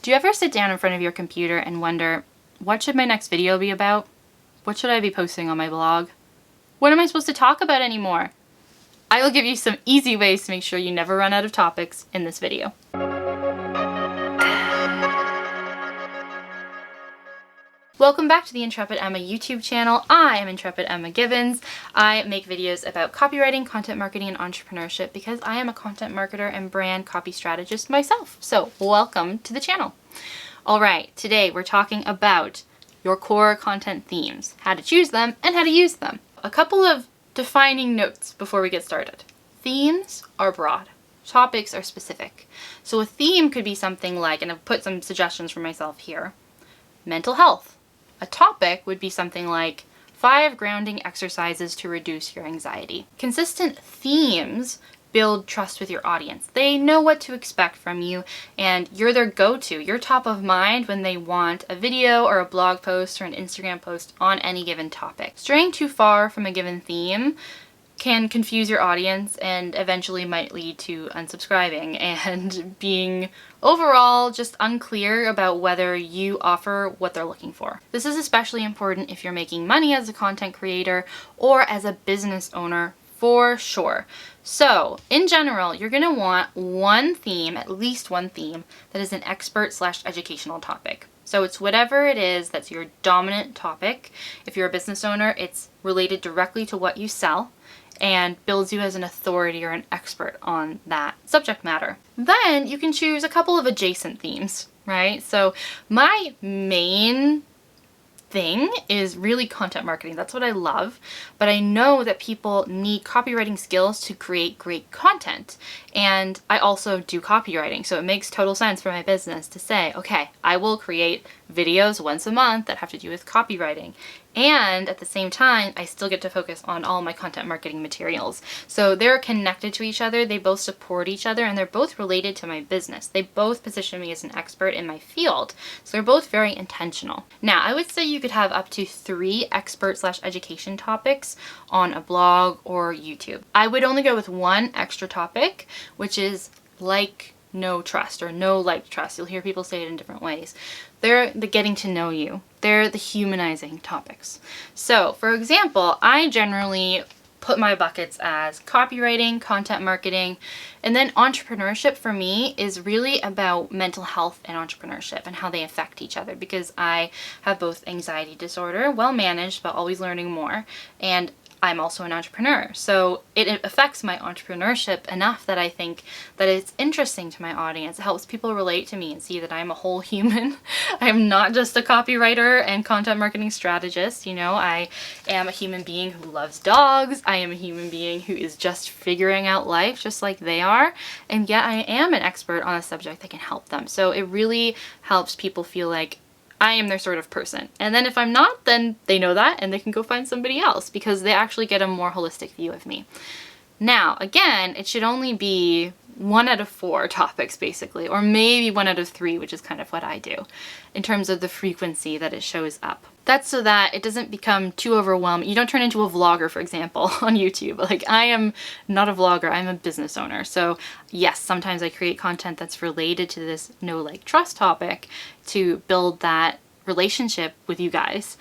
Do you ever sit down in front of your computer and wonder, what should my next video be about? What should I be posting on my blog? What am I supposed to talk about anymore? I will give you some easy ways to make sure you never run out of topics in this video. Welcome back to the Intrepid Emma YouTube channel. I am Intrepid Emma Gibbons. I make videos about copywriting, content marketing, and entrepreneurship because I am a content marketer and brand copy strategist myself. So welcome to the channel. All right, today we're talking about your core content themes, how to choose them and how to use them. A couple of defining notes before we get started. Themes are broad. Topics are specific. So a theme could be something like, and I've put some suggestions for myself here, mental health. A topic would be something like 5 grounding exercises to reduce your anxiety. Consistent themes build trust with your audience. They know what to expect from you and you're their go-to. You're top of mind when they want a video or a blog post or an Instagram post on any given topic. Straying too far from a given theme can confuse your audience and eventually might lead to unsubscribing and being overall just unclear about whether you offer what they're looking for. This is especially important if you're making money as a content creator or as a business owner for sure. So in general, you're going to want one theme, at least one theme, that is an expert/educational topic. So it's whatever it is that's your dominant topic. If you're a business owner, it's related directly to what you sell and builds you as an authority or an expert on that subject matter. Then you can choose a couple of adjacent themes, right? So my main thing is really content marketing. That's what I love, but I know that people need copywriting skills to create great content. And I also do copywriting, so it makes total sense for my business to say, okay, I will create videos once a month that have to do with copywriting. And at the same time, I still get to focus on all my content marketing materials. So they're connected to each other, they both support each other, and they're both related to my business. They both position me as an expert in my field. So they're both very intentional. Now, I would say you could have up to 3 expert/education topics on a blog or YouTube. I would only go with one extra topic, which is like, know, trust, or know, like, trust. You'll hear people say it in different ways. They're the getting to know you. They're the humanizing topics. So, for example, I generally put my buckets as copywriting, content marketing, and then entrepreneurship for me is really about mental health and entrepreneurship and how they affect each other, because I have both anxiety disorder, well managed, but always learning more, and I'm also an entrepreneur. So it affects my entrepreneurship enough that I think that it's interesting to my audience. It helps people relate to me and see that I'm a whole human. I'm not just a copywriter and content marketing strategist. You know, I am a human being who loves dogs. I am a human being who is just figuring out life just like they are. And yet I am an expert on a subject that can help them. So it really helps people feel like I am their sort of person. And then if I'm not, then they know that and they can go find somebody else because they actually get a more holistic view of me. Now, again, it should only be 1 out of 4 topics basically, or maybe 1 out of 3, which is kind of what I do in terms of the frequency that it shows up. That's so that it doesn't become too overwhelming. You don't turn into a vlogger, for example, on YouTube. Like, I am not a vlogger, I'm a business owner. So yes, sometimes I create content that's related to this know, like, trust topic to build that relationship with you guys.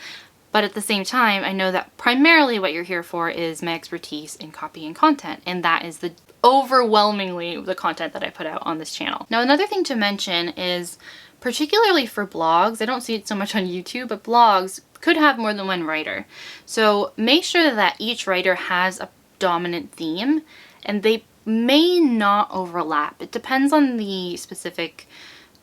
But at the same time, I know that primarily what you're here for is my expertise in copy and content, and that is the overwhelmingly the content that I put out on this channel. Now, another thing to mention is, particularly for blogs, I don't see it so much on YouTube, but blogs could have more than one writer. So make sure that each writer has a dominant theme and they may not overlap. It depends on the specific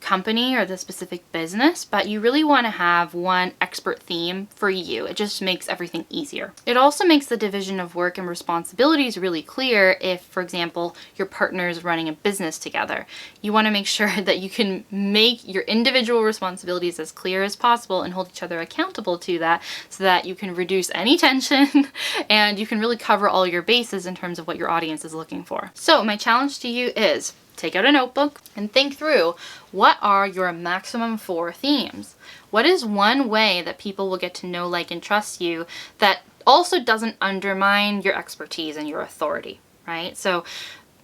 company or the specific business, but you really want to have one expert theme for you. It just makes everything easier. It also makes the division of work and responsibilities really clear if, for example, your partner is running a business together. You want to make sure that you can make your individual responsibilities as clear as possible and hold each other accountable to that so that you can reduce any tension and you can really cover all your bases in terms of what your audience is looking for. So my challenge to you is take out a notebook and think through, what are your maximum 4 themes? What is one way that people will get to know, like, and trust you that also doesn't undermine your expertise and your authority, right? So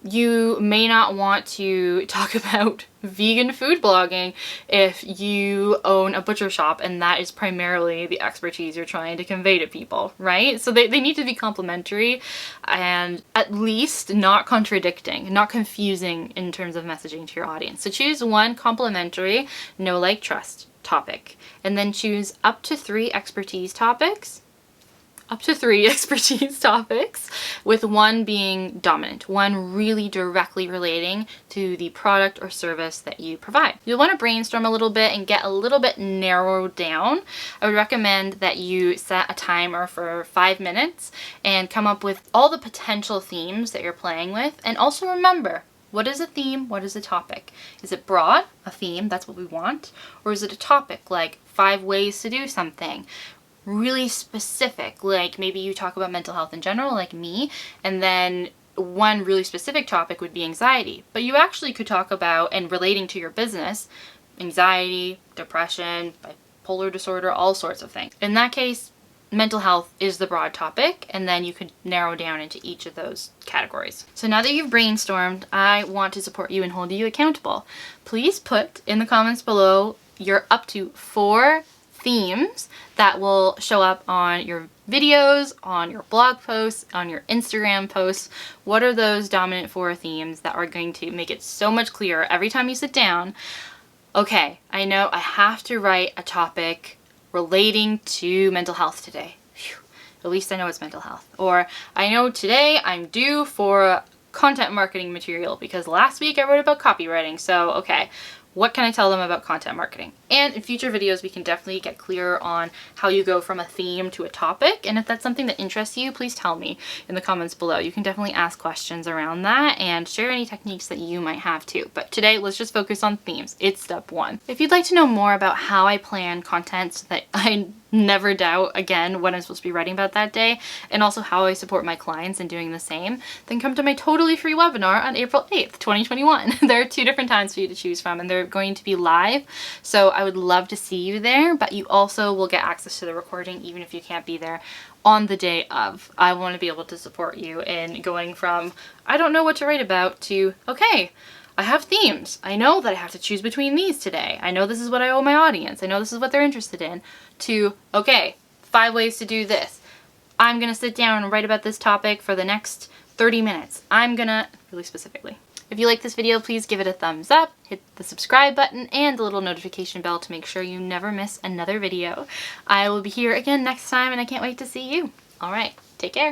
You may not want to talk about vegan food blogging if you own a butcher shop and that is primarily the expertise you're trying to convey to people, right? So they need to be complementary and at least not contradicting, not confusing in terms of messaging to your audience. So choose one complementary, know, like, trust topic, and then choose up to three expertise topics, with one being dominant, one really directly relating to the product or service that you provide. You'll want to brainstorm a little bit and get a little bit narrowed down. I would recommend that you set a timer for 5 minutes and come up with all the potential themes that you're playing with. And also remember, what is a theme? What is a topic? Is it broad, a theme, that's what we want? Or is it a topic, like 5 ways to do something? Really specific, like maybe you talk about mental health in general, like me, and then one really specific topic would be anxiety. But you actually could talk about, and relating to your business, anxiety, depression, bipolar disorder, all sorts of things. In that case, mental health is the broad topic, and then you could narrow down into each of those categories. So now that you've brainstormed, I want to support you and hold you accountable. Please put in the comments below your up to 4 themes that will show up on your videos, on your blog posts, on your Instagram posts. What are those dominant 4 themes that are going to make it so much clearer every time you sit down? Okay, I know I have to write a topic relating to mental health today. Whew, at least I know it's mental health. Or I know today I'm due for content marketing material because last week I wrote about copywriting. So, okay, what can I tell them about content marketing? And in future videos, we can definitely get clearer on how you go from a theme to a topic. And if that's something that interests you, please tell me in the comments below. You can definitely ask questions around that and share any techniques that you might have too. But today, let's just focus on themes. It's step 1. If you'd like to know more about how I plan content so that I never doubt again what I'm supposed to be writing about that day, and also how I support my clients in doing the same, then come to my totally free webinar on April 8th, 2021. There are 2 different times for you to choose from, and they're going to be live. So I would love to see you there, but you also will get access to the recording even if you can't be there on the day of. I want to be able to support you in going from, I don't know what to write about, to, okay, I have themes. I know that I have to choose between these today. I know this is what I owe my audience. I know this is what they're interested in. To, okay, 5 ways to do this. I'm going to sit down and write about this topic for the next 30 minutes. I'm going to, really specifically. If you like this video, please give it a thumbs up, hit the subscribe button and the little notification bell to make sure you never miss another video. I will be here again next time and I can't wait to see you. All right, take care.